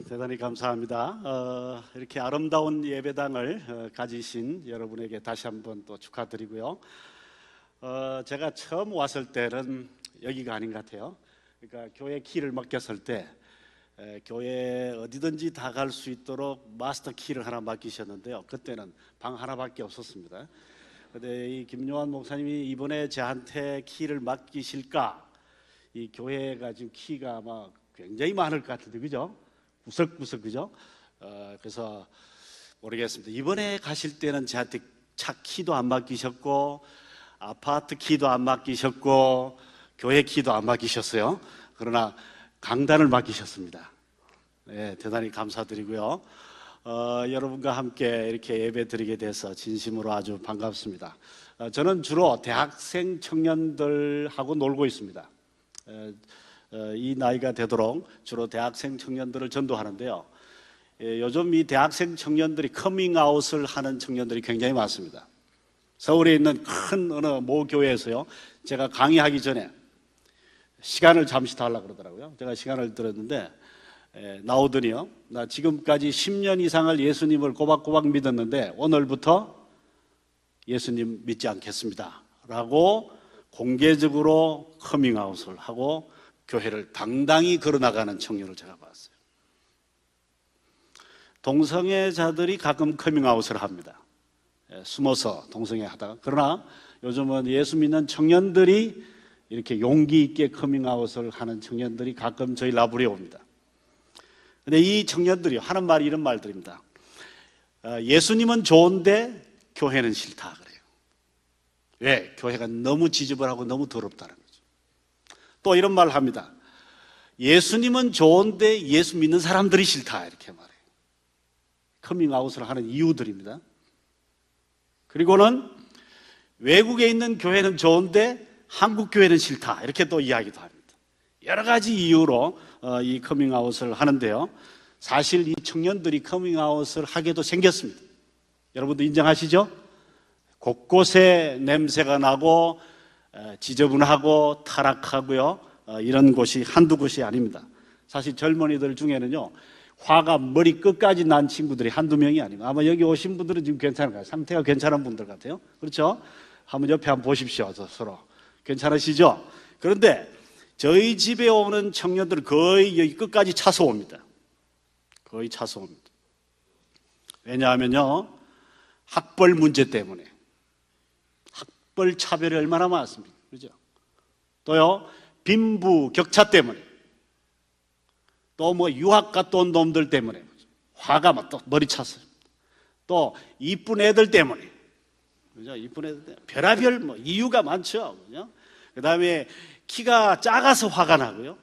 대단히 감사합니다. 이렇게 아름다운 예배당을 가지신 여러분에게 다시 한번 또 축하드리고요. 제가 처음 왔을 때는 여기가 아닌 것 같아요. 그러니까 교회 키를 맡겼을 때 교회 어디든지 다 갈 수 있도록 마스터 키를 하나 맡기셨는데요. 그때는 방 하나밖에 없었습니다. 그런데 이 김요한 목사님이 이번에 저한테 키를 맡기실까? 이 교회가 지금 키가 아마 굉장히 많을 것 같은데, 그죠? 구석구석, 그죠? 그래서 모르겠습니다. 이번에 가실 때는 저한테 차 키도 안 맡기셨고, 아파트 키도 안 맡기셨고, 교회 키도 안 맡기셨어요. 그러나 강단을 맡기셨습니다. 네, 대단히 감사드리고요. 여러분과 함께 이렇게 예배 드리게 돼서 진심으로 아주 반갑습니다. 저는 주로 대학생 청년들하고 놀고 있습니다. 이 나이가 되도록 주로 대학생 청년들을 전도하는데요. 요즘 이 대학생 청년들이 커밍아웃을 하는 청년들이 굉장히 많습니다. 서울에 있는 큰 어느 모 교회에서요, 제가 강의하기 전에 시간을 잠시 달라고 그러더라고요. 제가 시간을 들었는데 나오더니요, 나 지금까지 10년 이상을 예수님을 꼬박꼬박 믿었는데 오늘부터 예수님 믿지 않겠습니다 라고 공개적으로 커밍아웃을 하고 교회를 당당히 걸어나가는 청년을 제가 봤어요. 동성애자들이 가끔 커밍아웃을 합니다. 숨어서 동성애 하다가. 그러나 요즘은 예수 믿는 청년들이 이렇게 용기 있게 커밍아웃을 하는 청년들이 가끔 저희 라브리에 옵니다. 근데 이 청년들이 하는 말이 이런 말들입니다. 예수님은 좋은데 교회는 싫다 그래요. 왜? 교회가 너무 지저분하고 너무 더럽다는 거죠. 또 이런 말을 합니다. 예수님은 좋은데 예수 믿는 사람들이 싫다 이렇게 말해요. 커밍아웃을 하는 이유들입니다. 그리고는 외국에 있는 교회는 좋은데 한국 교회는 싫다 이렇게 또 이야기도 합니다. 여러 가지 이유로 이 커밍아웃을 하는데요, 사실 이 청년들이 커밍아웃을 하게도 생겼습니다. 여러분도 인정하시죠? 곳곳에 냄새가 나고 지저분하고 타락하고요, 이런 곳이 한두 곳이 아닙니다. 사실 젊은이들 중에는요, 화가 머리 끝까지 난 친구들이 한두 명이 아닙니다. 아마 여기 오신 분들은 지금 괜찮을까요? 상태가 괜찮은 분들 같아요. 그렇죠? 한번 옆에 한번 보십시오. 서로 괜찮으시죠? 그런데 저희 집에 오는 청년들은 거의 여기 끝까지 차서 옵니다. 거의 차서 옵니다. 왜냐하면요, 학벌 문제 때문에. 학벌 차별이 얼마나 많습니까? 그죠? 또요, 빈부 격차 때문에. 또 뭐 유학 갔다 온 놈들 때문에. 화가 막 또 머리 찼어요. 또 이쁜 애들 때문에. 그죠? 이쁜 애들 때문에. 별의별 뭐 이유가 많죠. 그죠? 그 다음에 키가 작아서 화가 나고요.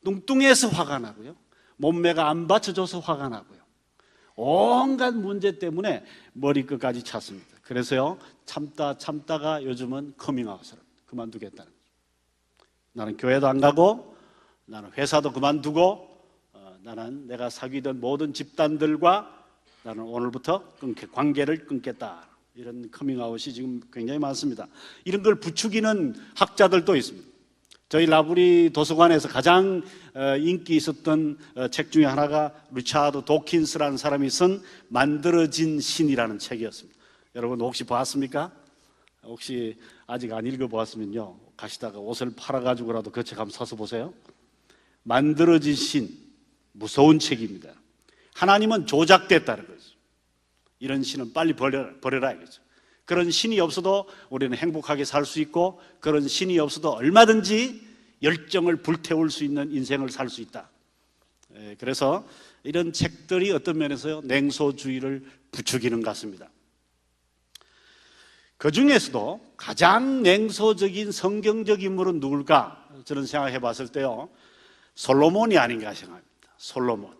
뚱뚱해서 화가 나고요. 몸매가 안 받쳐줘서 화가 나고요. 온갖 문제 때문에 머리끝까지 찼습니다. 그래서요, 참다가 요즘은 커밍아웃을 합니다. 그만두겠다는 거죠. 나는 교회도 안 가고, 나는 회사도 그만두고, 나는 내가 사귀던 모든 집단들과 나는 오늘부터 관계를 끊겠다. 이런 커밍아웃이 지금 굉장히 많습니다. 이런 걸 부추기는 학자들도 있습니다. 저희 라브리 도서관에서 가장 인기 있었던 책 중에 하나가 리차드 도킨스라는 사람이 쓴 만들어진 신이라는 책이었습니다. 여러분 혹시 보았습니까? 혹시 아직 안 읽어보았으면요, 가시다가 옷을 팔아가지고라도 그 책 한번 사서 보세요. 만들어진 신, 무서운 책입니다. 하나님은 조작됐다는 거죠. 이런 신은 빨리 버려라 이거죠. 그런 신이 없어도 우리는 행복하게 살 수 있고, 그런 신이 없어도 얼마든지 열정을 불태울 수 있는 인생을 살 수 있다. 그래서 이런 책들이 어떤 면에서요, 냉소주의를 부추기는 것 같습니다. 그 중에서도 가장 냉소적인 성경적 인물은 누굴까? 저는 생각해 봤을 때요, 솔로몬이 아닌가 생각합니다. 솔로몬.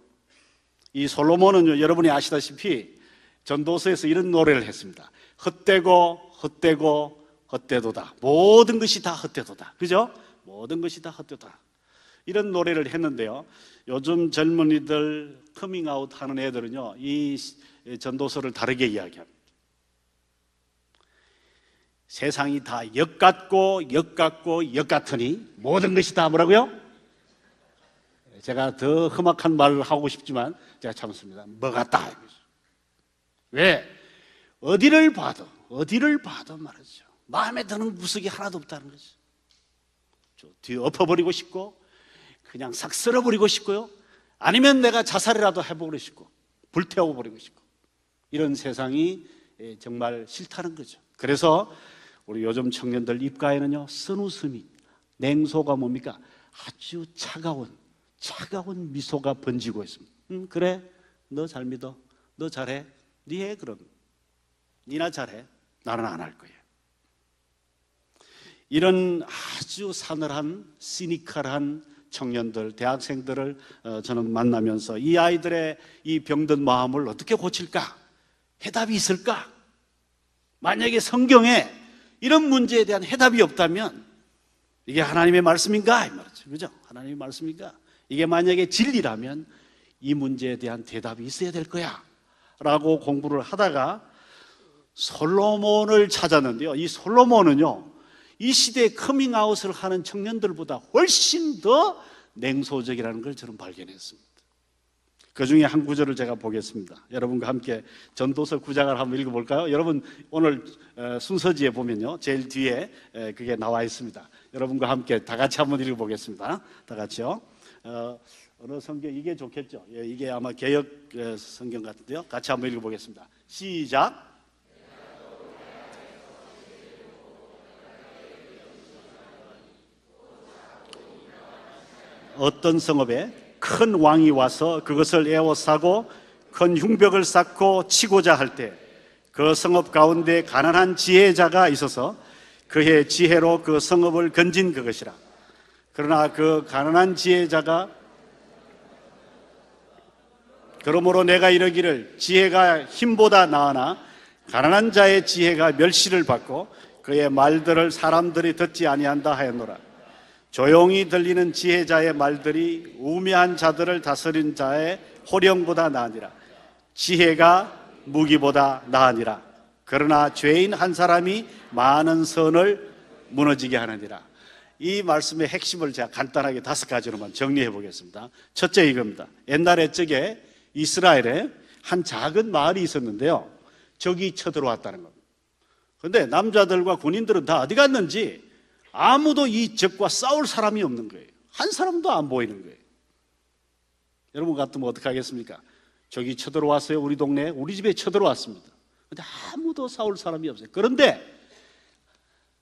이 솔로몬은요, 여러분이 아시다시피 전도서에서 이런 노래를 했습니다. 헛되고 헛되고 헛되도다. 모든 것이 다 헛되도다. 그죠? 모든 것이 다 헛되도다. 이런 노래를 했는데요, 요즘 젊은이들 커밍아웃 하는 애들은요, 이 전도서를 다르게 이야기합니다. 세상이 다 역같고 역같고 역같으니 모든 것이 다 뭐라고요? 제가 더 험악한 말을 하고 싶지만 제가 참습니다. 뭐 같다. 왜? 어디를 봐도 말이죠. 마음에 드는 구석이 하나도 없다는 거죠. 뒤에 엎어버리고 싶고 그냥 싹 쓸어버리고 싶고요. 아니면 내가 자살이라도 해보고 싶고 불태워버리고 싶고 이런 세상이 정말 싫다는 거죠. 그래서 우리 요즘 청년들 입가에는요 쓴웃음이 냉소가 뭡니까? 아주 차가운 미소가 번지고 있습니다. 그래 너 잘 믿어 너 잘해 니 해 그럼 니나 잘해 나는 안 할 거야. 이런 아주 사늘한 시니컬한 청년들, 대학생들을 저는 만나면서 이 아이들의 이 병든 마음을 어떻게 고칠까? 해답이 있을까? 만약에 성경에 이런 문제에 대한 해답이 없다면 이게 하나님의 말씀인가? 이 말이죠. 그죠? 하나님의 말씀인가? 이게 만약에 진리라면 이 문제에 대한 대답이 있어야 될 거야 라고 공부를 하다가 솔로몬을 찾았는데요. 이 솔로몬은요 이 시대에 커밍아웃을 하는 청년들보다 훨씬 더 냉소적이라는 걸 저는 발견했습니다. 그 중에 한 구절을 제가 보겠습니다. 여러분과 함께 전도서 9장을 한번 읽어볼까요? 여러분 오늘 순서지에 보면요 제일 뒤에 그게 나와 있습니다. 여러분과 함께 다 같이 한번 읽어보겠습니다. 다 같이요. 어느 성경 이게 좋겠죠? 이게 아마 개역 성경 같은데요. 같이 한번 읽어보겠습니다. 시작. 어떤 성읍에 큰 왕이 와서 그것을 에워싸고 큰 흉벽을 쌓고 치고자 할 때 그 성읍 가운데 가난한 지혜자가 있어서 그의 지혜로 그 성읍을 건진 그것이라. 그러나 그 가난한 지혜자가 그러므로 내가 이르기를 지혜가 힘보다 나으나 가난한 자의 지혜가 멸시를 받고 그의 말들을 사람들이 듣지 아니한다 하였노라. 조용히 들리는 지혜자의 말들이 우매한 자들을 다스린 자의 호령보다 나으니라. 지혜가 무기보다 나으니라. 그러나 죄인 한 사람이 많은 선을 무너지게 하느니라. 이 말씀의 핵심을 제가 간단하게 5가지로만 정리해 보겠습니다. 첫째 이겁니다. 옛날에 저게 이스라엘에 한 작은 마을이 있었는데요 적이 쳐들어왔다는 겁니다. 그런데 남자들과 군인들은 다 어디 갔는지 아무도 이 적과 싸울 사람이 없는 거예요. 한 사람도 안 보이는 거예요. 여러분 같으면 어떻게 하겠습니까? 적이 쳐들어왔어요. 우리 동네에, 우리 집에 쳐들어왔습니다. 그런데 아무도 싸울 사람이 없어요. 그런데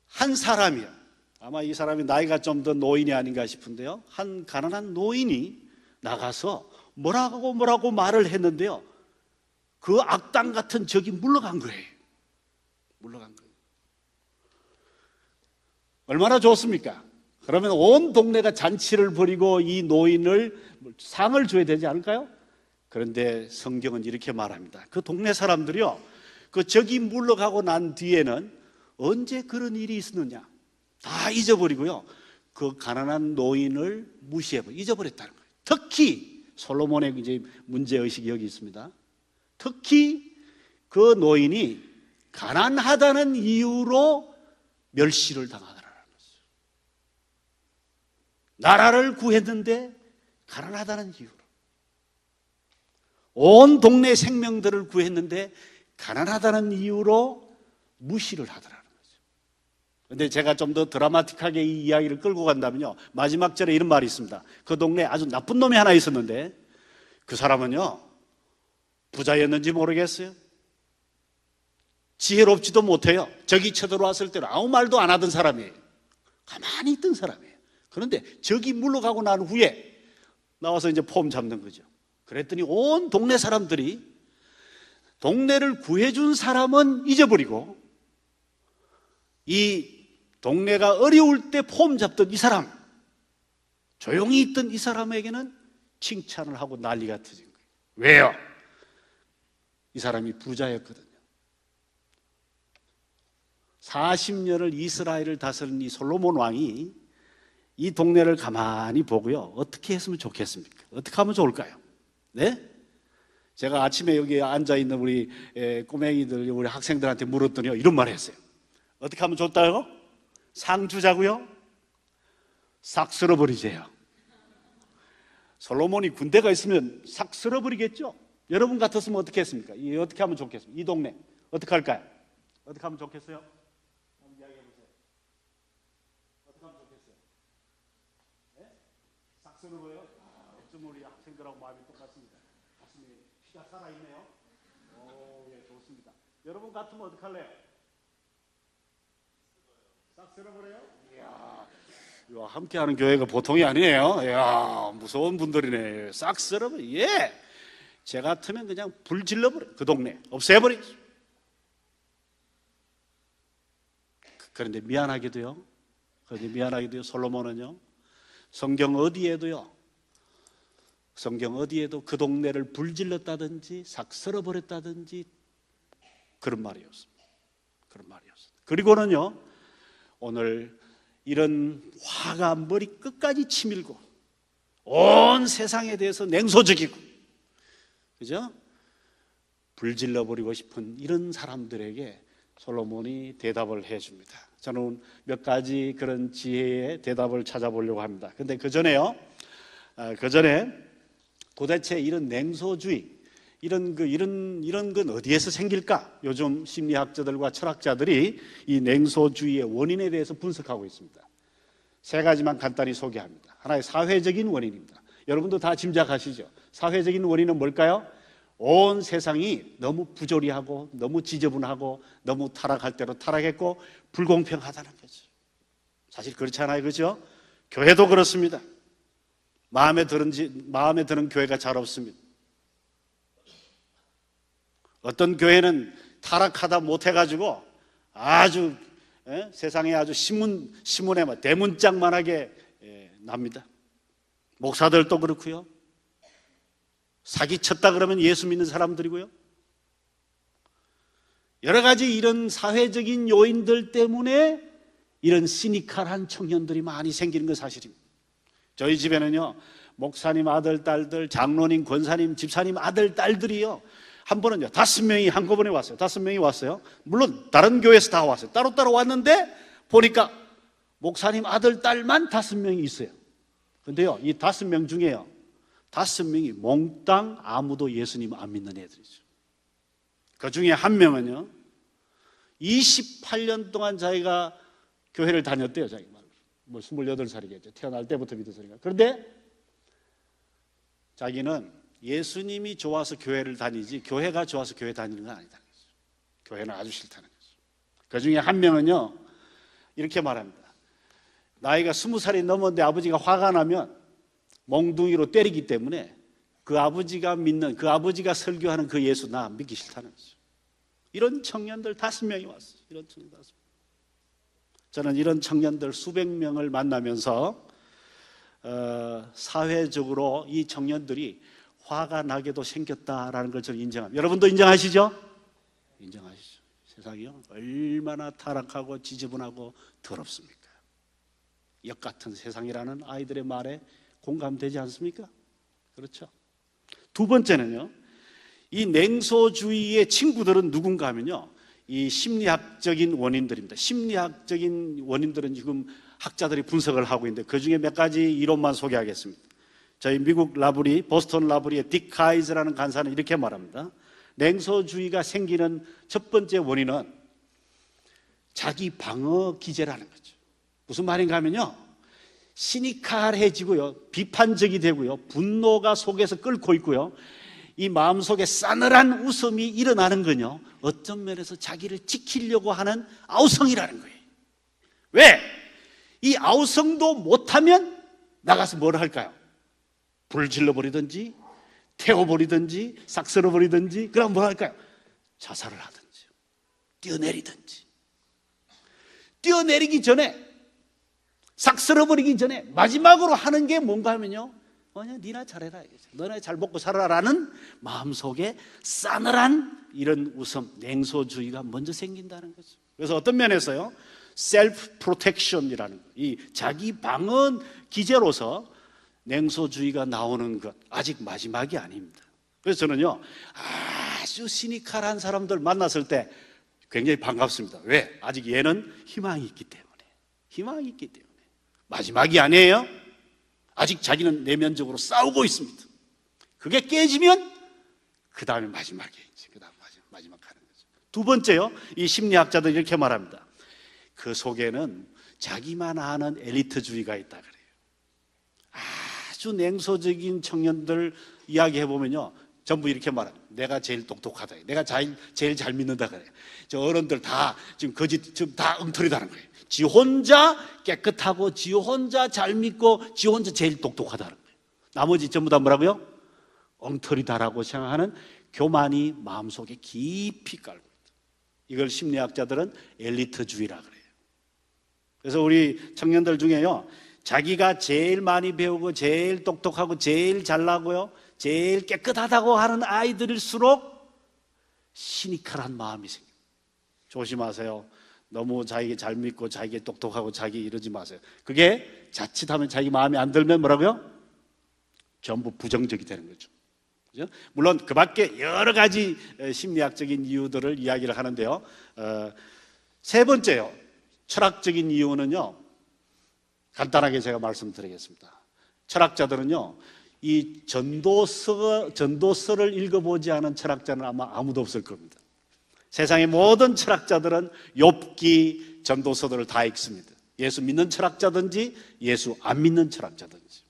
한 사람이요, 아마 이 사람이 나이가 좀 더 노인이 아닌가 싶은데요, 한 가난한 노인이 나가서 뭐라고 말을 했는데요 그 악당 같은 적이 물러간 거예요. 얼마나 좋습니까? 그러면 온 동네가 잔치를 벌이고 이 노인을 상을 줘야 되지 않을까요? 그런데 성경은 이렇게 말합니다. 그 동네 사람들이요 그 적이 물러가고 난 뒤에는 언제 그런 일이 있었느냐 다 잊어버리고요 그 가난한 노인을 잊어버렸다는 거예요. 특히 솔로몬의 이제 문제의식이 여기 있습니다. 특히 그 노인이 가난하다는 이유로 멸시를 당하더라는 거죠. 나라를 구했는데 가난하다는 이유로, 온 동네 생명들을 구했는데 가난하다는 이유로 무시를 하더라는 거죠. 그런데 제가 좀 더 드라마틱하게 이 이야기를 끌고 간다면요 마지막 절에 이런 말이 있습니다. 그 동네에 아주 나쁜 놈이 하나 있었는데 그 사람은요 부자였는지 모르겠어요. 지혜롭지도 못해요. 적이 쳐들어왔을 때는 아무 말도 안 하던 사람이에요. 가만히 있던 사람이에요. 그런데 적이 물러가고 난 후에 나와서 이제 폼 잡는 거죠. 그랬더니 온 동네 사람들이 동네를 구해준 사람은 잊어버리고 이 동네가 어려울 때 폼 잡던 이 사람, 조용히 있던 이 사람에게는 칭찬을 하고 난리가 터진 거예요. 왜요? 이 사람이 부자였거든요. 40년을 이스라엘을 다스린 이 솔로몬 왕이 이 동네를 가만히 보고요 어떻게 했으면 좋겠습니까? 어떻게 하면 좋을까요? 네? 제가 아침에 여기 앉아있는 우리 꼬맹이들, 우리 학생들한테 물었더니 이런 말 했어요. 어떻게 하면 좋다요? 상 주자고요? 싹 쓸어버리세요. 솔로몬이 군대가 있으면 싹 쓸어버리겠죠. 여러분 같았으면 어떻게 했습니까? 어떻게 하면 좋겠습니까? 이 동네 어떻게 할까요? 어떻게 하면 좋겠어요? 한번 이야기해 보세요. 어떻게 하면 좋겠어요? 네? 싹 쓸어버려요? 어쩜 우리 학생들하고 마음이 똑같습니다. 가슴에 피가 살아있네요. 오, 예, 좋습니다. 여러분 같으면 어떻게 할래요? 싹 쓸어버려요? 이야, 함께하는 교회가 보통이 아니에요. 이야, 무서운 분들이네. 싹 쓸어버려. 예, 제 같으면 그냥 불 질러버려. 그 동네 없애버리죠. 그런데 미안하게도요. 솔로몬은요. 성경 어디에도 그 동네를 불질렀다든지 싹 쓸어버렸다든지 그런 말이 없습니다. 그리고는요, 오늘 이런 화가 머리 끝까지 치밀고 온 세상에 대해서 냉소적이고, 그죠? 불질러버리고 싶은 이런 사람들에게 솔로몬이 대답을 해줍니다. 저는 몇 가지 그런 지혜의 대답을 찾아보려고 합니다. 근데 그 전에 도대체 이런 냉소주의, 이런 건 어디에서 생길까? 요즘 심리학자들과 철학자들이 이 냉소주의의 원인에 대해서 분석하고 있습니다. 세 가지만 간단히 소개합니다. 하나의 사회적인 원인입니다. 여러분도 다 짐작하시죠? 사회적인 원인은 뭘까요? 온 세상이 너무 부조리하고 너무 지저분하고 너무 타락할 대로 타락했고 불공평하다는 거죠. 사실 그렇지 않아요, 그죠? 교회도 그렇습니다. 마음에 드는 교회가 잘 없습니다. 어떤 교회는 타락하다 못해가지고 아주 세상에 아주 신문에 대문짝만하게 납니다. 목사들도 그렇고요. 사기쳤다 그러면 예수 믿는 사람들이고요. 여러 가지 이런 사회적인 요인들 때문에 이런 시니컬한 청년들이 많이 생기는 건 사실입니다. 저희 집에는요, 목사님 아들, 딸들, 장로님, 권사님, 집사님 아들, 딸들이요, 한 번은요 5명이 한꺼번에 왔어요. 5명이 왔어요. 물론 다른 교회에서 다 왔어요. 따로따로 왔는데 보니까 목사님 아들, 딸만 5명이 있어요. 근데요, 이 5명 중에요, 5명이 몽땅 아무도 예수님 안 믿는 애들이죠. 그 중에 한 명은요, 28년 동안 자기가 교회를 다녔대요. 자기 말로. 28살이겠죠. 태어날 때부터 믿었으니까. 그런데 자기는 예수님이 좋아서 교회를 다니지 교회가 좋아서 교회 다니는 건 아니다는 거죠. 교회는 아주 싫다는 거죠. 그 중에 한 명은요, 이렇게 말합니다. 나이가 20살이 넘었는데 아버지가 화가 나면 몽둥이로 때리기 때문에 그 아버지가 믿는, 그 아버지가 설교하는 그 예수 나 믿기 싫다는 거죠. 이런 청년들 5명이 왔어요. 이런 청년들 5명. 저는 이런 청년들 수백 명을 만나면서 사회적으로 이 청년들이 화가 나게도 생겼다라는 걸 저는 인정합니다. 여러분도 인정하시죠? 인정하시죠. 세상이요, 얼마나 타락하고 지저분하고 더럽습니까? 역 같은 세상이라는 아이들의 말에 공감되지 않습니까? 그렇죠. 두 번째는요, 이 냉소주의의 친구들은 누군가 하면요, 이 심리학적인 원인들입니다. 심리학적인 원인들은 지금 학자들이 분석을 하고 있는데 그 중에 몇 가지 이론만 소개하겠습니다. 저희 미국 보스턴 라브리의 딕 카이즈라는 간사는 이렇게 말합니다. 냉소주의가 생기는 첫 번째 원인은 자기 방어 기제라는 거죠. 무슨 말인가 하면요, 시니컬해지고요, 비판적이 되고요, 분노가 속에서 끓고 있고요, 이 마음속에 싸늘한 웃음이 일어나는 건요, 어떤 면에서 자기를 지키려고 하는 아우성이라는 거예요. 왜? 이 아우성도 못하면 나가서 뭘 할까요? 불을 질러버리든지 태워버리든지 싹 쓸어버리든지, 그럼 뭘 할까요? 자살을 하든지 뛰어내리든지. 뛰어내리기 전에, 싹 쓸어버리기 전에 마지막으로 하는 게 뭔가 하면요, 니나 잘해라, 너네 잘 먹고 살아라는 마음속에 싸늘한 이런 웃음, 냉소주의가 먼저 생긴다는 거죠. 그래서 어떤 면에서요, 셀프 프로텍션이라는, 이 자기 방어 기제로서 냉소주의가 나오는 것, 아직 마지막이 아닙니다. 그래서 저는요, 아주 시니컬한 사람들 만났을 때 굉장히 반갑습니다. 왜? 아직 얘는 희망이 있기 때문에. 희망이 있기 때문에. 마지막이 아니에요. 아직 자기는 내면적으로 싸우고 있습니다. 그게 깨지면 그 다음에 마지막이지. 그 다음 마지막 가는 거죠. 두 번째요, 이 심리학자들 이렇게 말합니다. 그 속에는 자기만 아는 엘리트주의가 있다 그래요. 아주 냉소적인 청년들 이야기해 보면요, 전부 이렇게 말합니다. 내가 제일 똑똑하다. 내가 제일 잘 믿는다 그래요. 저 어른들 다 지금 지금 다 엉터리다는 거예요. 지 혼자 깨끗하고 지 혼자 잘 믿고 지 혼자 제일 똑똑하다는 거예요. 나머지 전부 다 뭐라고요? 엉터리다라고 생각하는 교만이 마음속에 깊이 깔고 있다. 이걸 심리학자들은 엘리트주의라 그래요. 그래서 우리 청년들 중에요, 자기가 제일 많이 배우고 제일 똑똑하고 제일 잘나고요, 제일 깨끗하다고 하는 아이들일수록 시니컬한 마음이 생깁니다. 조심하세요. 너무 자기 잘 믿고 자기 똑똑하고 자기 이러지 마세요. 그게 자칫하면 자기 마음에 안 들면 뭐라고요? 전부 부정적이 되는 거죠. 그죠? 물론 그 밖에 여러 가지 심리학적인 이유들을 이야기를 하는데요, 세 번째요, 철학적인 이유는요, 간단하게 제가 말씀드리겠습니다. 철학자들은요, 이 전도서를 읽어보지 않은 철학자는 아마 아무도 없을 겁니다. 세상의 모든 철학자들은 욥기, 전도서들을 다 읽습니다. 예수 믿는 철학자든지 예수 안 믿는 철학자든지.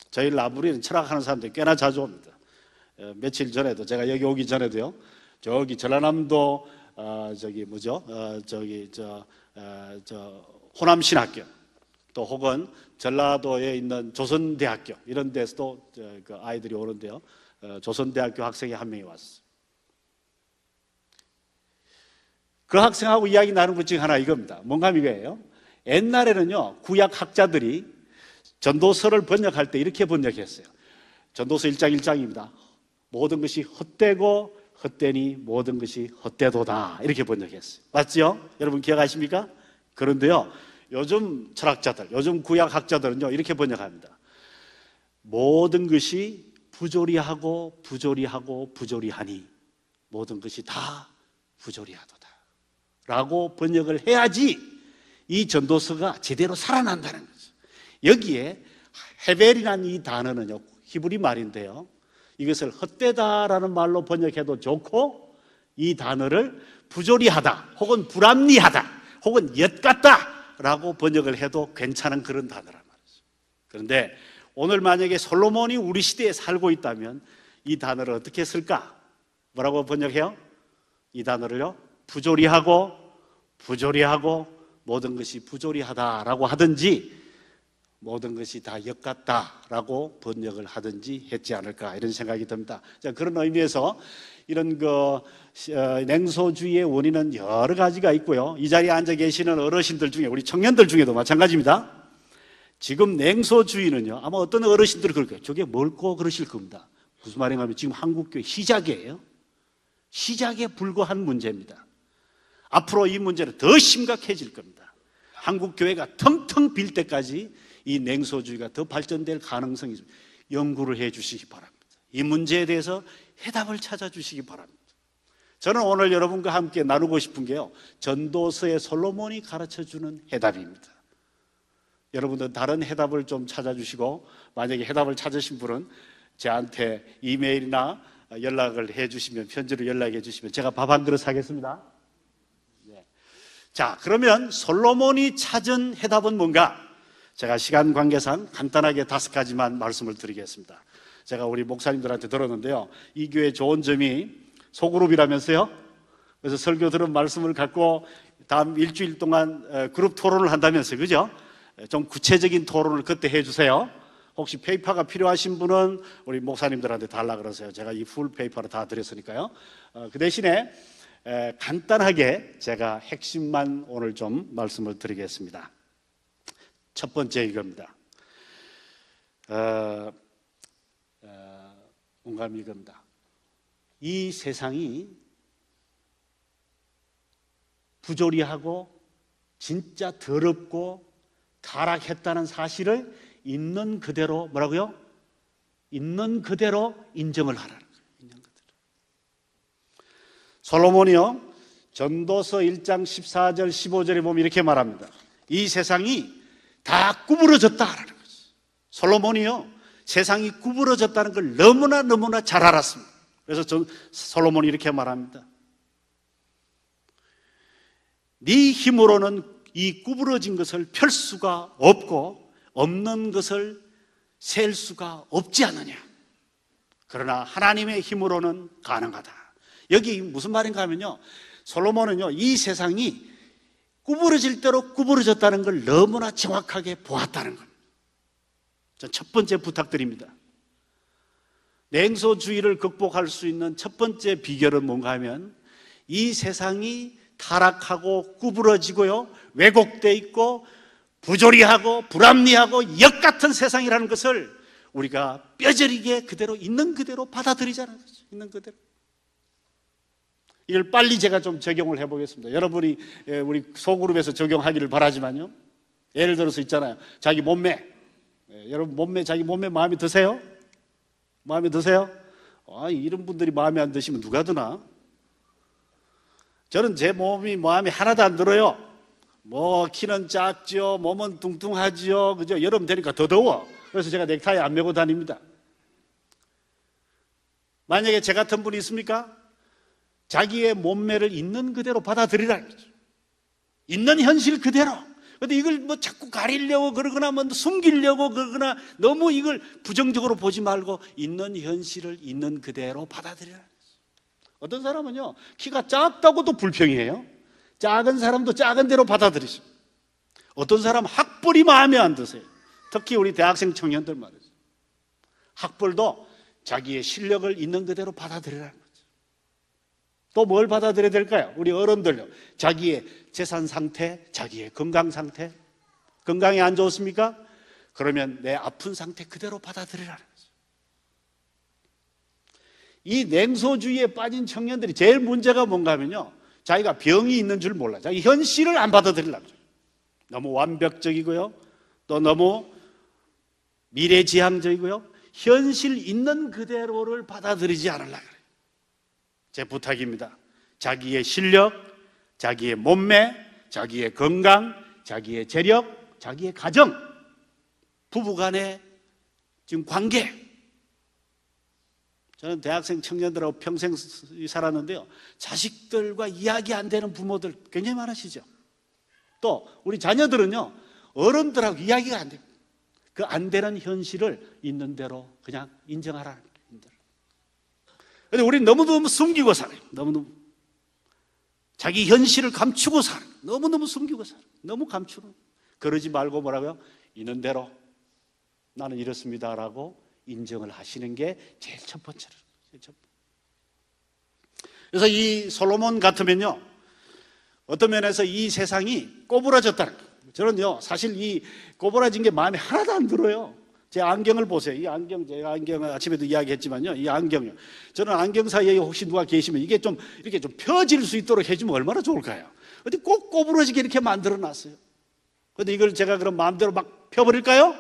저희 라브리는 철학하는 사람들이 꽤나 자주 옵니다. 며칠 전에도, 제가 여기 오기 전에도요, 저기 전라남도 호남신학교, 또 혹은 전라도에 있는 조선대학교, 이런 데서도 그 아이들이 오는데요, 조선대학교 학생이 한 명이 왔어요. 그 학생하고 이야기 나눈 것 중에 하나 이겁니다. 뭔가 이거예요. 옛날에는요, 구약 학자들이 전도서를 번역할 때 이렇게 번역했어요. 전도서 1장 1장입니다. 모든 것이 헛되고 헛되니 모든 것이 헛되도다, 이렇게 번역했어요. 맞죠? 여러분 기억하십니까? 그런데요, 요즘 철학자들, 요즘 구약학자들은요, 이렇게 번역합니다. 모든 것이 부조리하고 부조리하고 부조리하니 모든 것이 다 부조리하도다 라고 번역을 해야지 이 전도서가 제대로 살아난다는 거죠. 여기에 헤벨이라는 이 단어는요, 히브리 말인데요, 이것을 헛되다라는 말로 번역해도 좋고, 이 단어를 부조리하다 혹은 불합리하다 혹은 엿같다 라고 번역을 해도 괜찮은 그런 단어란 말이죠. 그런데 오늘 만약에 솔로몬이 우리 시대에 살고 있다면 이 단어를 어떻게 쓸까? 뭐라고 번역해요? 이 단어를요, 부조리하고 부조리하고 모든 것이 부조리하다라고 하든지 모든 것이 다 엿같다라고 번역을 하든지 했지 않을까, 이런 생각이 듭니다. 자, 그런 의미에서 이런 냉소주의의 원인은 여러 가지가 있고요, 이 자리에 앉아 계시는 어르신들 중에, 우리 청년들 중에도 마찬가지입니다. 지금 냉소주의는요, 아마 어떤 어르신들이 그럴 거예요. 저게 뭘고 그러실 겁니다. 무슨 말인가 하면 지금 한국교회 시작이에요. 시작에 불과한 문제입니다. 앞으로 이 문제는 더 심각해질 겁니다. 한국교회가 텅텅 빌 때까지 이 냉소주의가 더 발전될 가능성이 있습니다. 연구를 해 주시기 바랍니다. 이 문제에 대해서 해답을 찾아 주시기 바랍니다. 저는 오늘 여러분과 함께 나누고 싶은 게요, 전도서의 솔로몬이 가르쳐주는 해답입니다. 여러분들 다른 해답을 좀 찾아주시고, 만약에 해답을 찾으신 분은 저한테 이메일이나 연락을 해 주시면, 편지로 연락해 주시면 제가 밥 한 그릇 사겠습니다. 네. 자, 그러면 솔로몬이 찾은 해답은 뭔가? 제가 시간 관계상 간단하게 5가지만 말씀을 드리겠습니다. 제가 우리 목사님들한테 들었는데요, 이 교회 좋은 점이 소그룹이라면서요. 그래서 설교 들은 말씀을 갖고 다음 일주일 동안 그룹 토론을 한다면서요. 그죠? 좀 구체적인 토론을 그때 해주세요. 혹시 페이퍼가 필요하신 분은 우리 목사님들한테 달라 그러세요. 제가 이 풀 페이퍼를 다 드렸으니까요. 그 대신에 간단하게 제가 핵심만 오늘 좀 말씀을 드리겠습니다. 첫 번째 이겁니다. 뭔가 이겁니다. 이 세상이 부조리하고 진짜 더럽고 타락했다는 사실을 있는 그대로 뭐라고요? 있는 그대로 인정을 하라는 거예요. 있는 그대로. 솔로몬이요, 전도서 1장 14절 15절에 보면 이렇게 말합니다. 이 세상이 다 구부러졌다라는 거죠. 솔로몬이요, 세상이 구부러졌다는 걸 너무나 잘 알았습니다. 그래서 솔로몬이 이렇게 말합니다. 네 힘으로는 이 구부러진 것을 펼 수가 없고 없는 것을 셀 수가 없지 않느냐. 그러나 하나님의 힘으로는 가능하다. 여기 무슨 말인가 하면요, 솔로몬은요, 이 세상이 구부러질 대로 구부러졌다는 걸 너무나 정확하게 보았다는 겁니다. 첫 번째 부탁드립니다. 냉소주의를 극복할 수 있는 첫 번째 비결은 뭔가 하면 이 세상이 타락하고 구부러지고요, 왜곡되어 있고 부조리하고 불합리하고 역같은 세상이라는 것을 우리가 뼈저리게 그대로 있는 그대로 받아들이자는 거죠. 있는 그대로. 이걸 빨리 제가 좀 적용을 해보겠습니다. 여러분이 우리 소그룹에서 적용하기를 바라지만요, 예를 들어서 있잖아요, 자기 몸매, 여러분 몸매, 자기 몸매 마음에 드세요? 마음에 드세요? 이런 분들이 마음에 안 드시면 누가 드나? 저는 제 몸이 마음에 하나도 안 들어요. 뭐 키는 작죠, 몸은 뚱뚱하죠, 그죠? 여름 되니까 더 더워. 그래서 제가 넥타이 안 메고 다닙니다. 만약에 제 같은 분이 있습니까? 자기의 몸매를 있는 그대로 받아들이라는 거죠. 있는 현실 그대로. 근데 이걸 뭐 자꾸 가리려고 그러거나 뭐 숨기려고 그러거나 너무 이걸 부정적으로 보지 말고 있는 현실을 있는 그대로 받아들이라는 거죠. 어떤 사람은요, 키가 작다고도 불평이에요. 작은 사람도 작은 대로 받아들이죠. 어떤 사람은 학벌이 마음에 안 드세요. 특히 우리 대학생 청년들 말이죠. 학벌도 자기의 실력을 있는 그대로 받아들이라는 거죠. 또 뭘 받아들여야 될까요? 우리 어른들요, 자기의 재산 상태, 자기의 건강 상태. 건강이 안 좋습니까? 그러면 내 아픈 상태 그대로 받아들이라는 거죠. 이 냉소주의에 빠진 청년들이 제일 문제가 뭔가 하면요, 자기가 병이 있는 줄 몰라요. 자기 현실을 안 받아들이려고 그래요. 너무 완벽적이고요, 또 너무 미래지향적이고요, 현실 있는 그대로를 받아들이지 않으려고 그래요. 제 부탁입니다. 자기의 실력, 자기의 몸매, 자기의 건강, 자기의 재력, 자기의 가정, 부부간의 지금 관계. 저는 대학생 청년들하고 평생 살았는데요, 자식들과 이야기 안 되는 부모들 굉장히 많으시죠. 또 우리 자녀들은요, 어른들하고 이야기가 안 돼요. 그 안 되는 현실을 있는 대로 그냥 인정하라는 거예요. 근데 우리는 너무너무 숨기고 살아요. 너무너무 자기 현실을 감추고 살아요. 너무너무 숨기고 살아요. 너무 감추고. 그러지 말고 뭐라고요? 있는 대로 나는 이렇습니다라고 인정을 하시는 게 제일 첫 번째로. 그래서 이 솔로몬 같으면요, 어떤 면에서 이 세상이 꼬부라졌다는 거예요. 저는요, 사실 이 꼬부라진 게 마음에 하나도 안 들어요. 제 안경을 보세요. 이 안경, 제가 안경을 아침에도 이야기했지만요, 이 안경요, 저는 안경 사이에 혹시 누가 계시면 이게 좀 이렇게 좀 펴질 수 있도록 해주면 얼마나 좋을까요? 근데 꼭 꼬부러지게 이렇게 만들어 놨어요. 근데 이걸 제가 그럼 마음대로 막 펴버릴까요?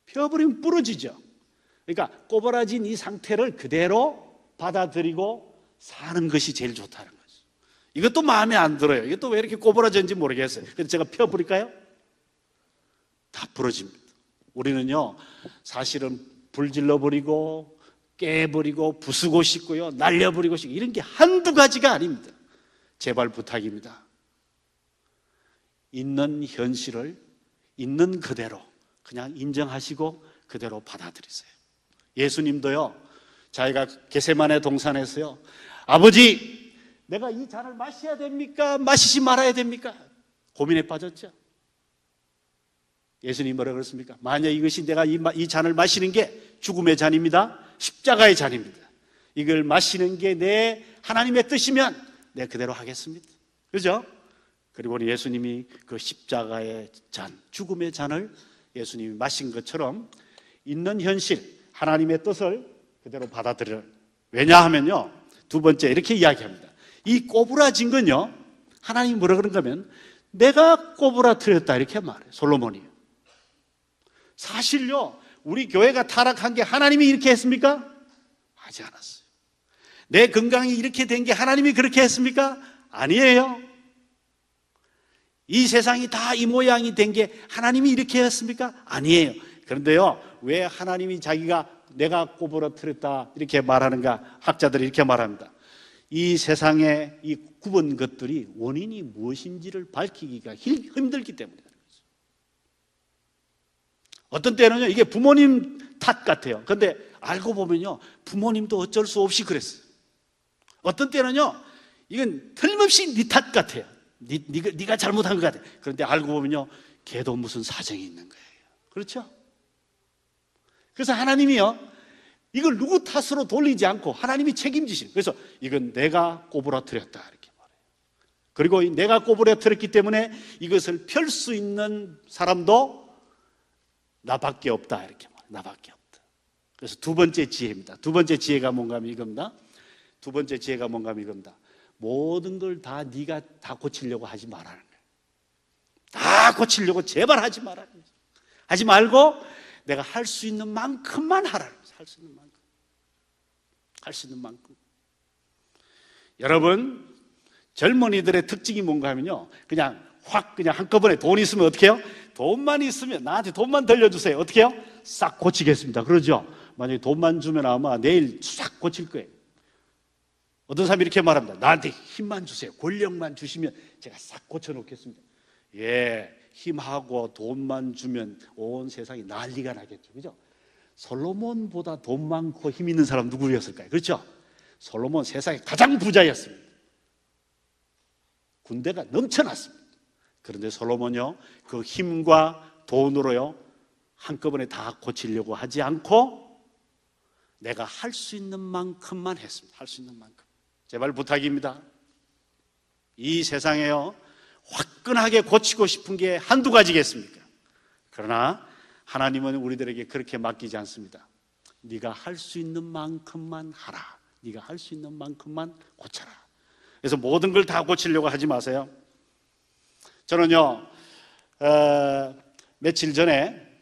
펴버리면 부러지죠. 그러니까 꼬부라진 이 상태를 그대로 받아들이고 사는 것이 제일 좋다는 거죠. 이것도 마음에 안 들어요. 이것도 왜 이렇게 꼬부라졌는지 모르겠어요. 그래서 제가 펴버릴까요? 다 부러집니다. 우리는요, 사실은 불질러버리고 깨버리고 부수고 싶고요, 날려버리고 싶고 이런 게 한두 가지가 아닙니다. 제발 부탁입니다. 있는 현실을 있는 그대로 그냥 인정하시고 그대로 받아들이세요. 예수님도요, 자기가 겟세마네 동산에서요, 아버지, 내가 이 잔을 마셔야 됩니까? 마시지 말아야 됩니까? 고민에 빠졌죠. 예수님이 뭐라 그랬습니까? 만약 이것이 내가 이 잔을 마시는 게 죽음의 잔입니다, 십자가의 잔입니다, 이걸 마시는 게 내 하나님의 뜻이면 내가 그대로 하겠습니다. 그죠? 그리고 예수님이 그 십자가의 잔, 죽음의 잔을 예수님이 마신 것처럼 있는 현실, 하나님의 뜻을 그대로 받아들여요. 왜냐하면요, 두 번째 이렇게 이야기합니다. 이 꼬부라진 건요, 하나님이 뭐라 그런가 하면 내가 꼬부라뜨렸다 이렇게 말해요, 솔로몬이. 사실요, 우리 교회가 타락한 게 하나님이 이렇게 했습니까? 하지 않았어요. 내 건강이 이렇게 된 게 하나님이 그렇게 했습니까? 아니에요. 이 세상이 다 이 모양이 된 게 하나님이 이렇게 했습니까? 아니에요. 그런데요, 왜 하나님이 자기가 내가 꼬부러뜨렸다 이렇게 말하는가? 학자들이 이렇게 말합니다. 이 세상에 이 굽은 것들이 원인이 무엇인지를 밝히기가 힘들기 때문에. 어떤 때는요, 이게 부모님 탓 같아요. 그런데 알고 보면요, 부모님도 어쩔 수 없이 그랬어요. 어떤 때는요, 이건 틀림없이 네 탓 같아요. 네가 잘못한 것 같아요. 그런데 알고 보면요, 걔도 무슨 사정이 있는 거예요. 그렇죠? 그래서 하나님이요, 이걸 누구 탓으로 돌리지 않고 하나님이 책임지시는. 그래서 이건 내가 꼬부라뜨렸다 이렇게 말해요. 그리고 내가 꼬부라뜨렸기 때문에 이것을 펼 수 있는 사람도 나밖에 없다 이렇게 말해요. 나밖에 없다. 그래서 두 번째 지혜입니다. 두 번째 지혜가 뭔가 하면 이겁니다. 두 번째 지혜가 뭔가 하면 이겁니다. 모든 걸 다 네가 다 고치려고 하지 말라는 거예요. 다 고치려고 제발 하지 말라는 거예요. 하지 말고 내가 할 수 있는 만큼만 하라는 거예요. 할 수 있는 만큼. 할 수 있는 만큼. 여러분, 젊은이들의 특징이 뭔가 하면요, 그냥 확 그냥 한꺼번에 돈 있으면 어떻게 해요? 돈만 있으면 나한테 돈만 들려주세요. 어떻게 해요? 싹 고치겠습니다. 그러죠? 만약에 돈만 주면 아마 내일 싹 고칠 거예요. 어떤 사람이 이렇게 말합니다. 나한테 힘만 주세요. 권력만 주시면 제가 싹 고쳐놓겠습니다. 예, 힘하고 돈만 주면 온 세상이 난리가 나겠죠. 그죠? 솔로몬보다 돈 많고 힘 있는 사람 누구였을까요? 그렇죠? 솔로몬 세상의 가장 부자였습니다. 군대가 넘쳐났습니다. 그런데 솔로몬요, 그 힘과 돈으로요, 한꺼번에 다 고치려고 하지 않고 내가 할 수 있는 만큼만 했습니다. 할 수 있는 만큼. 제발 부탁입니다. 이 세상에요, 화끈하게 고치고 싶은 게 한두 가지겠습니까? 그러나 하나님은 우리들에게 그렇게 맡기지 않습니다. 네가 할 수 있는 만큼만 하라. 네가 할 수 있는 만큼만 고쳐라. 그래서 모든 걸 다 고치려고 하지 마세요. 저는요, 며칠 전에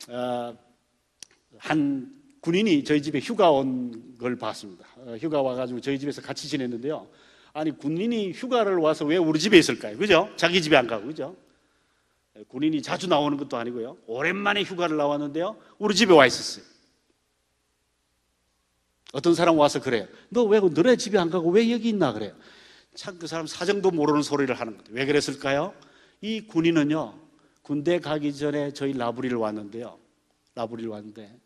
한 군인이 저희 집에 휴가 온 걸 봤습니다. 휴가 와가지고 저희 집에서 같이 지냈는데요. 아니, 군인이 휴가를 와서 왜 우리 집에 있을까요? 그죠? 자기 집에 안 가고, 그죠? 군인이 자주 나오는 것도 아니고요. 오랜만에 휴가를 나왔는데요, 우리 집에 와 있었어요. 어떤 사람 와서 그래요. 너 왜 너네 집에 안 가고 왜 여기 있나 그래요. 참 그 사람 사정도 모르는 소리를 하는 거예요. 왜 그랬을까요? 이 군인은요, 군대 가기 전에 저희 라브리를 왔는데요. 라브리를 왔는데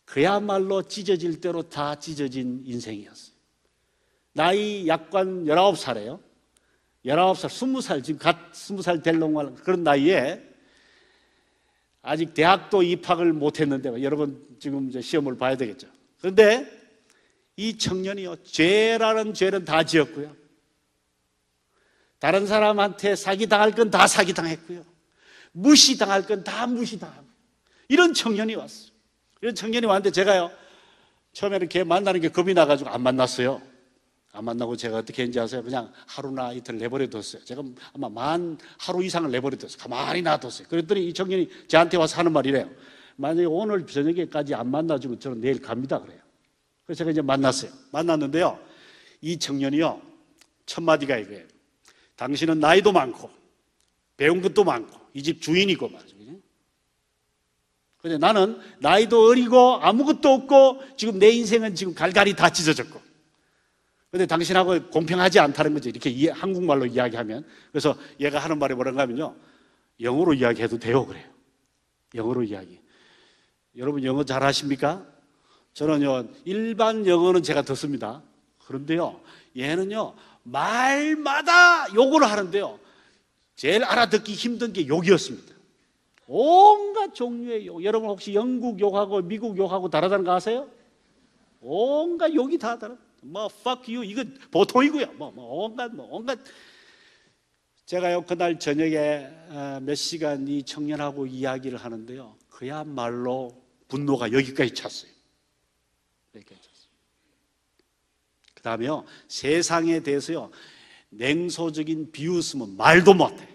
그야말로 찢어질 대로 다 찢어진 인생이었어요. 나이 약관 19살이에요. 19살, 20살, 지금 갓 20살 될 놈 그런 나이에 아직 대학도 입학을 못했는데, 여러분 지금 이제 시험을 봐야 되겠죠. 그런데 이 청년이요, 죄라는 죄는 다 지었고요, 다른 사람한테 사기당할 건 다 사기당했고요, 무시당할 건 다 무시당하고, 이런 청년이 왔어요. 이런 청년이 왔는데 제가요, 처음에는 걔 만나는 게 겁이 나가지고 안 만났어요. 안 만나고 제가 어떻게 했는지 아세요? 그냥 하루나 이틀 내버려뒀어요. 제가 아마 하루 이상을 내버려뒀어요. 가만히 놔뒀어요. 그랬더니 이 청년이 저한테 와서 하는 말이래요. 만약에 오늘 저녁에까지 안 만나주면 저는 내일 갑니다 그래요. 그래서 제가 이제 만났어요. 만났는데요, 이 청년이요, 첫 마디가 이거예요. 당신은 나이도 많고 배운 것도 많고 이 집 주인이고 말이죠. 근데 나는 나이도 어리고 아무것도 없고 지금 내 인생은 지금 갈갈이 다 찢어졌고, 근데 당신하고 공평하지 않다는 거죠. 이렇게 한국말로 이야기하면. 그래서 얘가 하는 말이 뭐란가 하면요, 영어로 이야기해도 돼요 그래요. 영어로 이야기. 여러분 영어 잘하십니까? 저는요, 일반 영어는 제가 듣습니다. 그런데요, 얘는요, 말마다 욕을 하는데요, 제일 알아듣기 힘든 게 욕이었습니다. 온갖 종류의 욕. 여러분 혹시 영국 욕하고 미국 욕하고 다르다는 거 아세요? 온갖 욕이 다 다르다. 뭐 fuck you 이거 보통이고요. 온갖. 제가요, 그날 저녁에 몇 시간 이 청년하고 이야기를 하는데요, 그야말로 분노가 여기까지 찼어요. 여기까지 찼어요. 그 다음에요, 세상에 대해서요, 냉소적인 비웃음은 말도 못해.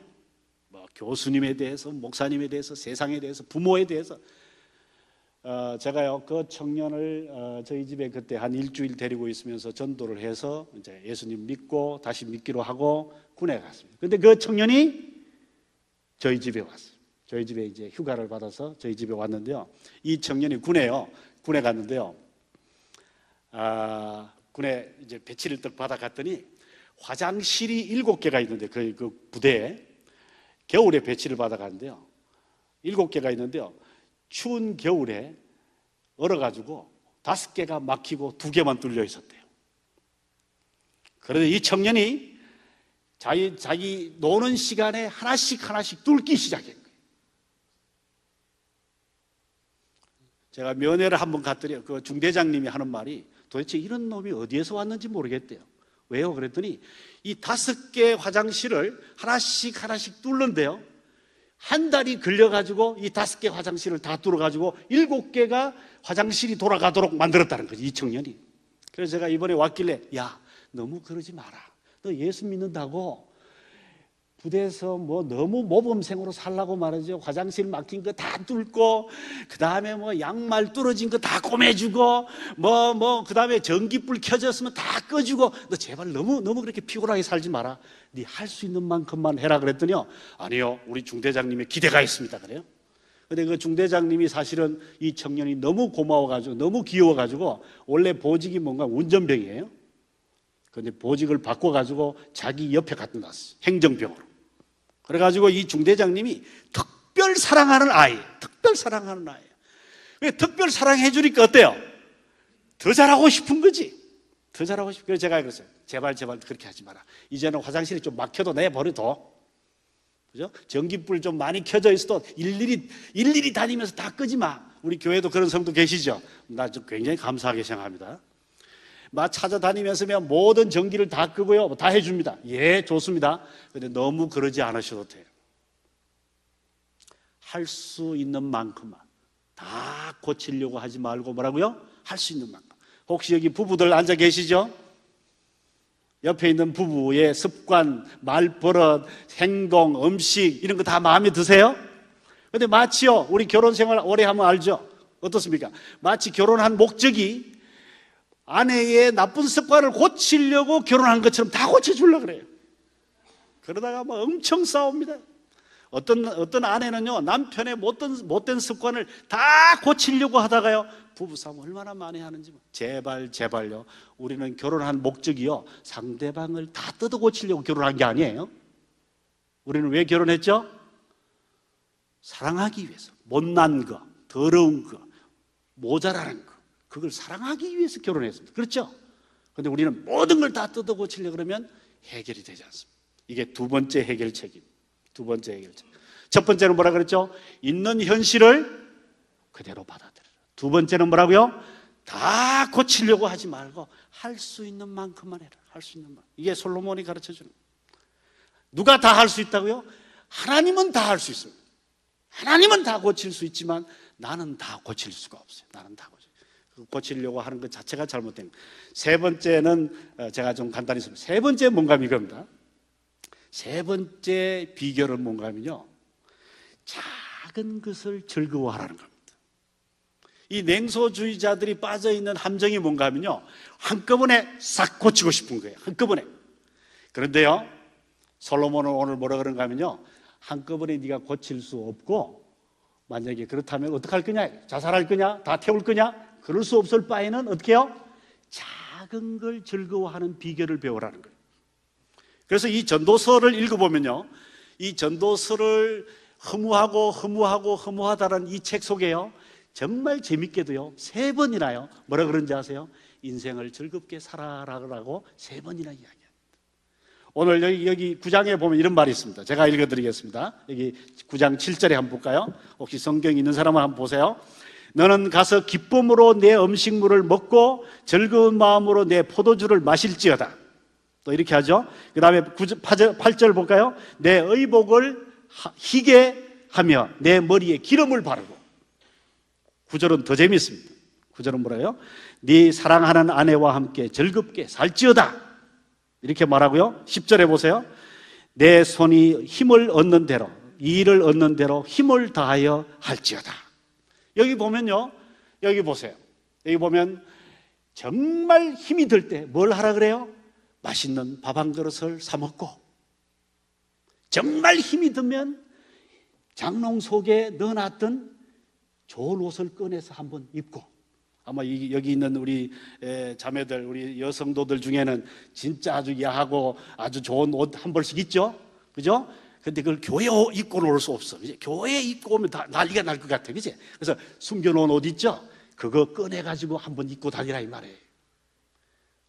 뭐 교수님에 대해서, 목사님에 대해서, 세상에 대해서, 부모에 대해서. 제가요, 그 청년을 저희 집에 그때 한 일주일 데리고 있으면서 전도를 해서 이제 예수님 믿고 다시 믿기로 하고 군에 갔습니다. 근데 그 청년이 저희 집에 왔어요. 저희 집에 이제 휴가를 받아서 저희 집에 왔는데요. 이 청년이 군에요. 군에 갔는데요. 군에 이제 배치를 딱 받아갔더니 화장실이 7개가 있는데 그 부대에 겨울에 배치를 받아갔는데요. 7개가 있는데요. 추운 겨울에 얼어가지고 5개가 막히고 2개만 뚫려 있었대요. 그런데 이 청년이 자기 노는 시간에 하나씩 뚫기 시작한 거예요. 제가 면회를 한번 갔더니 그 중대장님이 하는 말이 도대체 이런 놈이 어디에서 왔는지 모르겠대요. 왜요? 그랬더니 이 5개 화장실을 하나씩 뚫는데요. 한 달이 걸려가지고 이 5개 화장실을 다 뚫어가지고 7개가 화장실이 돌아가도록 만들었다는 거지, 이 청년이. 그래서 제가 이번에 왔길래, 야, 너무 그러지 마라. 너 예수 믿는다고 부대에서 뭐 너무 모범생으로 살라고 말이죠. 화장실 막힌 거 다 뚫고, 그 다음에 뭐 양말 뚫어진 거 다 꼬매주고, 그 다음에 전기불 켜졌으면 다 꺼주고, 너 제발 너무 그렇게 피곤하게 살지 마라. 네 할 수 있는 만큼만 해라. 그랬더니요, 아니요, 우리 중대장님의 기대가 있습니다. 그래요. 근데 그 중대장님이 사실은 이 청년이 너무 고마워가지고, 너무 귀여워가지고, 원래 보직이 뭔가 운전병이에요. 근데 보직을 바꿔가지고 자기 옆에 갖다 놨어요. 행정병으로. 그래가지고 이 중대장님이 특별 사랑하는 아이예요. 특별 사랑하는 아이예요. 특별 사랑해 주니까 어때요? 더 잘하고 싶은 거지. 더 잘하고 싶은. 그래서 제가 그랬어요. 제발 그렇게 하지 마라. 이제는 화장실이 좀 막혀도 내버려둬. 그죠? 전기불 좀 많이 켜져 있어도 일일이 다니면서 다 끄지 마. 우리 교회도 그런 성도 계시죠? 나 좀 굉장히 감사하게 생각합니다. 막 찾아다니면서 모든 전기를 다 끄고요, 다 해줍니다. 예, 좋습니다. 근데 너무 그러지 않으셔도 돼요. 할 수 있는 만큼만 다 고치려고 하지 말고 뭐라고요? 할 수 있는 만큼. 혹시 여기 부부들 앉아 계시죠? 옆에 있는 부부의 습관, 말버릇, 행동, 음식 이런 거 다 마음에 드세요? 근데 마치요, 우리 결혼 생활 오래 하면 알죠? 어떻습니까? 마치 결혼한 목적이 아내의 나쁜 습관을 고치려고 결혼한 것처럼 다 고쳐주려고 그래요. 그러다가 뭐 엄청 싸웁니다. 어떤 아내는요, 남편의 못된 습관을 다 고치려고 하다가요, 부부싸움 얼마나 많이 하는지. 제발요. 우리는 결혼한 목적이요, 상대방을 다 뜯어 고치려고 결혼한 게 아니에요. 우리는 왜 결혼했죠? 사랑하기 위해서. 못난 거, 더러운 거, 모자라는 거, 그걸 사랑하기 위해서 결혼했습니다. 그렇죠? 그런데 우리는 모든 걸 다 뜯어 고치려고 그러면 해결이 되지 않습니다. 이게 두 번째 해결책입니다. 두 번째 해결책. 첫 번째는 뭐라 그랬죠? 있는 현실을 그대로 받아들여라. 두 번째는 뭐라고요? 다 고치려고 하지 말고 할 수 있는 만큼만 해라. 할 수 있는 만큼. 이게 솔로몬이 가르쳐주는 거예요. 누가 다 할 수 있다고요? 하나님은 다 할 수 있습니다. 하나님은 다 고칠 수 있지만 나는 다 고칠 수가 없어요. 나는 다 고치려고 하는 것 자체가 잘못된 거예요. 세 번째는 제가 좀 간단히 씁니다. 세 번째 뭔가 이겁니다. 세 번째 비결은 뭔가 하면요, 작은 것을 즐거워하라는 겁니다. 이 냉소주의자들이 빠져있는 함정이 뭔가 하면요, 한꺼번에 싹 고치고 싶은 거예요. 한꺼번에. 그런데요, 솔로몬은 오늘 뭐라 그런가 하면요, 한꺼번에 네가 고칠 수 없고, 만약에 그렇다면 어떻게 할 거냐? 자살할 거냐? 다 태울 거냐? 그럴 수 없을 바에는 어떻게 해요? 작은 걸 즐거워하는 비결을 배우라는 거예요. 그래서 이 전도서를 읽어보면요, 이 전도서를 허무하다는 이 책 속에요, 정말 재밌게도요, 3번이나요 뭐라 그런지 아세요? 인생을 즐겁게 살아라고 3번이나 이야기합니다. 오늘 여기 9장에 보면 이런 말이 있습니다. 제가 읽어드리겠습니다. 여기 9장 7절에 한번 볼까요? 혹시 성경 있는 사람은 한번 보세요. 너는 가서 기쁨으로 내 음식물을 먹고 즐거운 마음으로 내 포도주를 마실지어다. 또 이렇게 하죠. 그 다음에 8절 볼까요? 내 의복을 희게 하며 내 머리에 기름을 바르고. 9절은 더 재미있습니다. 9절은 뭐라고요? 네 사랑하는 아내와 함께 즐겁게 살지어다. 이렇게 말하고요. 10절에 보세요. 내 손이 힘을 얻는 대로, 일을 얻는 대로 힘을 다하여 할지어다. 여기 보면요, 여기 보세요. 여기 보면 정말 힘이 들 때 뭘 하라 그래요? 맛있는 밥 한 그릇을 사 먹고, 정말 힘이 들면 장롱 속에 넣어놨던 좋은 옷을 꺼내서 한번 입고, 아마 여기 있는 우리 자매들, 우리 여성도들 중에는 진짜 아주 야하고 아주 좋은 옷 한 벌씩 있죠, 그죠? 근데 그걸 교회에 입고 놀 수 없어. 이제 교회에 입고 오면 다 난리가 날 것 같아, 그지? 그래서 숨겨놓은 옷 있죠? 그거 꺼내가지고 한번 입고 다니라 이 말이에요.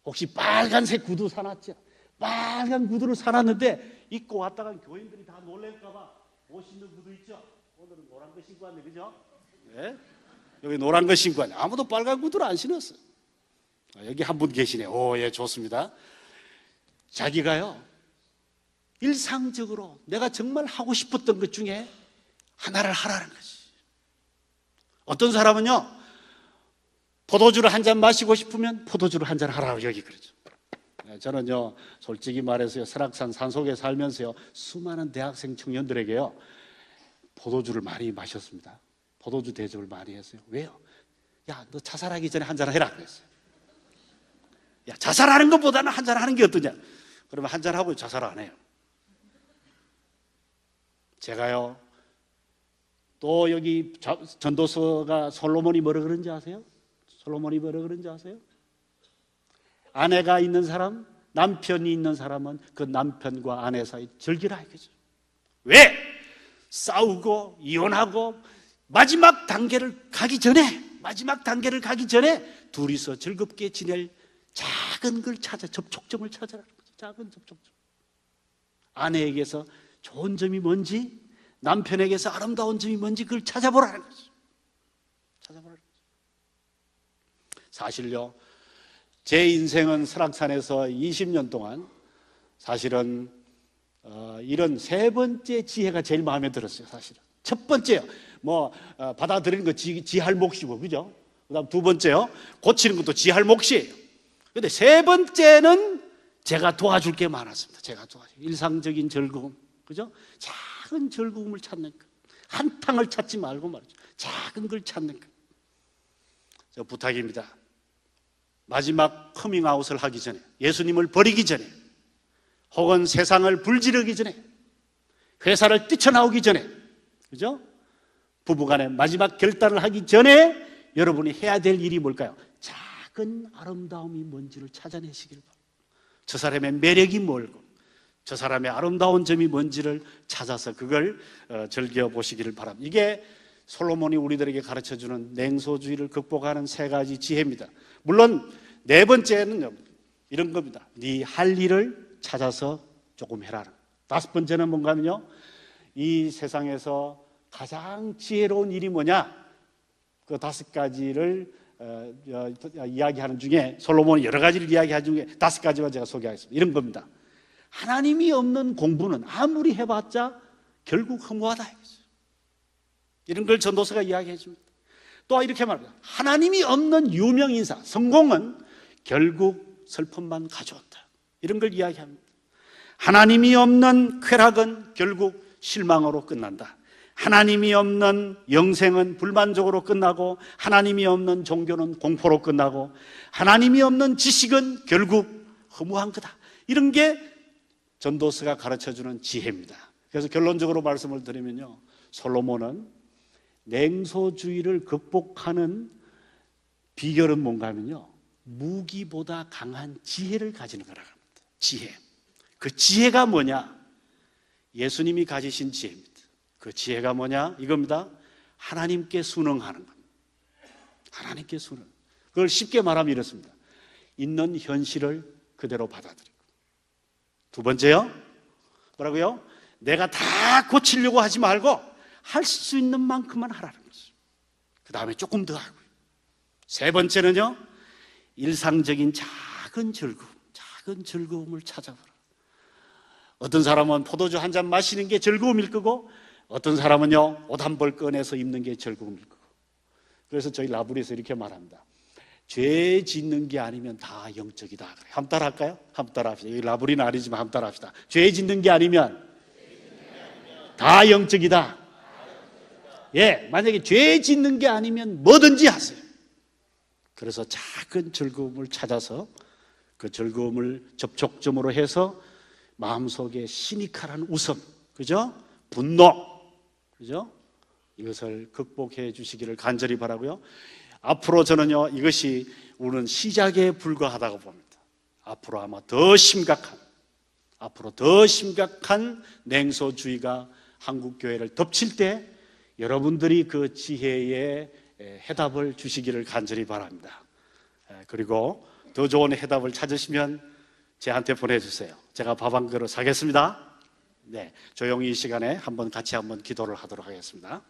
혹시 빨간색 구두 사놨죠? 빨간 구두를 사놨는데 입고 왔다가 교인들이 다 놀랄까봐 멋있는 구두 있죠? 오늘은 노란 거 신고 왔네, 그죠? 네? 여기 노란 거 신고 왔네. 아무도 빨간 구두를 안 신었어. 여기 한 분 계시네. 오, 예, 좋습니다. 자기가요, 일상적으로 내가 정말 하고 싶었던 것 중에 하나를 하라는 거지. 어떤 사람은요, 포도주를 한 잔 마시고 싶으면 포도주를 한 잔 하라고 여기 그러죠. 저는요, 솔직히 말해서요, 설악산 산속에 살면서요, 수많은 대학생 청년들에게요, 포도주를 많이 마셨습니다. 포도주 대접을 많이 했어요. 왜요? 야, 너 자살하기 전에 한 잔 해라 그랬어요. 야, 자살하는 것보다는 한 잔 하는 게 어떠냐? 그러면 한 잔 하고 자살 안 해요. 제가요, 또 여기 전도서가 솔로몬이 뭐라 그런지 아세요? 솔로몬이 뭐라 그런지 아세요? 아내가 있는 사람, 남편이 있는 사람은 그 남편과 아내 사이 즐기라 이거죠. 왜? 싸우고 이혼하고 마지막 단계를 가기 전에 둘이서 즐겁게 지낼 작은 걸 찾아, 접촉점을 찾아라는 거죠. 작은 접촉점. 아내에게서 좋은 점이 뭔지, 남편에게서 아름다운 점이 뭔지 그걸 찾아보라는 거죠. 찾아보라는 거죠. 사실요, 제 인생은 설악산에서 20년 동안 사실은 이런 세 번째 지혜가 제일 마음에 들었어요. 사실은 첫 번째요, 받아들이는 거 지 할 몫이고, 그죠? 그다음 두 번째요, 고치는 것도 지 할 몫이에요. 근데 세 번째는 제가 도와줄 게 많았습니다. 제가 도와줄 일상적인 즐거움, 그죠? 작은 즐거움을 찾는 것, 한탕을 찾지 말고 말이죠. 작은 걸 찾는 것. 저 부탁입니다. 마지막 커밍아웃을 하기 전에, 예수님을 버리기 전에, 혹은 세상을 불지르기 전에, 회사를 뛰쳐나오기 전에, 그죠? 부부간에 마지막 결단을 하기 전에 여러분이 해야 될 일이 뭘까요? 작은 아름다움이 뭔지를 찾아내시길 바랍니다. 저 사람의 매력이 뭘고, 저 사람의 아름다운 점이 뭔지를 찾아서 그걸 즐겨보시기를 바랍니다. 이게 솔로몬이 우리들에게 가르쳐주는 냉소주의를 극복하는 세 가지 지혜입니다. 물론 네 번째는 이런 겁니다. 네 할 일을 찾아서 조금 해라. 다섯 번째는 뭔가 하면요, 이 세상에서 가장 지혜로운 일이 뭐냐? 그 다섯 가지를 이야기하는 중에, 솔로몬이 여러 가지를 이야기하는 중에 다섯 가지만 제가 소개하겠습니다. 이런 겁니다. 하나님이 없는 공부는 아무리 해봤자 결국 허무하다 이거죠. 이런 걸 전도서가 이야기해 줍니다. 또 이렇게 말합니다. 하나님이 없는 유명 인사, 성공은 결국 슬픔만 가져온다. 이런 걸 이야기합니다. 하나님이 없는 쾌락은 결국 실망으로 끝난다. 하나님이 없는 영생은 불만족으로 끝나고, 하나님이 없는 종교는 공포로 끝나고, 하나님이 없는 지식은 결국 허무한 거다. 이런 게 전도서가 가르쳐주는 지혜입니다. 그래서 결론적으로 말씀을 드리면요, 솔로몬은 냉소주의를 극복하는 비결은 뭔가 하면요, 무기보다 강한 지혜를 가지는 거라고 합니다. 지혜. 그 지혜가 뭐냐? 예수님이 가지신 지혜입니다. 그 지혜가 뭐냐? 이겁니다. 하나님께 순응하는 겁니다. 하나님께 순응. 그걸 쉽게 말하면 이렇습니다. 있는 현실을 그대로 받아들이고. 두 번째요, 뭐라고요? 내가 다 고치려고 하지 말고 할 수 있는 만큼만 하라는 거죠. 그 다음에 조금 더 하고요. 세 번째는요, 일상적인 작은 즐거움을 찾아보라. 어떤 사람은 포도주 한 잔 마시는 게 즐거움일 거고, 어떤 사람은요, 옷 한 벌 꺼내서 입는 게 즐거움일 거고. 그래서 저희 라브리에서 이렇게 말합니다. 죄 짓는 게 아니면 다 영적이다. 한번 따라 할까요? 한번 따라 합시다. 여기 라브리는 아니지만 한번 따라 합시다. 죄 짓는 게 아니면 다 영적이다. 예, 만약에 죄 짓는 게 아니면 뭐든지 하세요. 그래서 작은 즐거움을 찾아서 그 즐거움을 접촉점으로 해서 마음속에 시니컬한 웃음, 그죠? 분노, 그죠? 이것을 극복해 주시기를 간절히 바라고요. 앞으로 저는요, 이것이 우리는 시작에 불과하다고 봅니다. 앞으로 아마 더 심각한 냉소주의가 한국 교회를 덮칠 때 여러분들이 그 지혜의 해답을 주시기를 간절히 바랍니다. 그리고 더 좋은 해답을 찾으시면 저한테 보내주세요. 제가 밥 한 그릇 사겠습니다. 네, 조용히 이 시간에 한번 같이 한번 기도를 하도록 하겠습니다.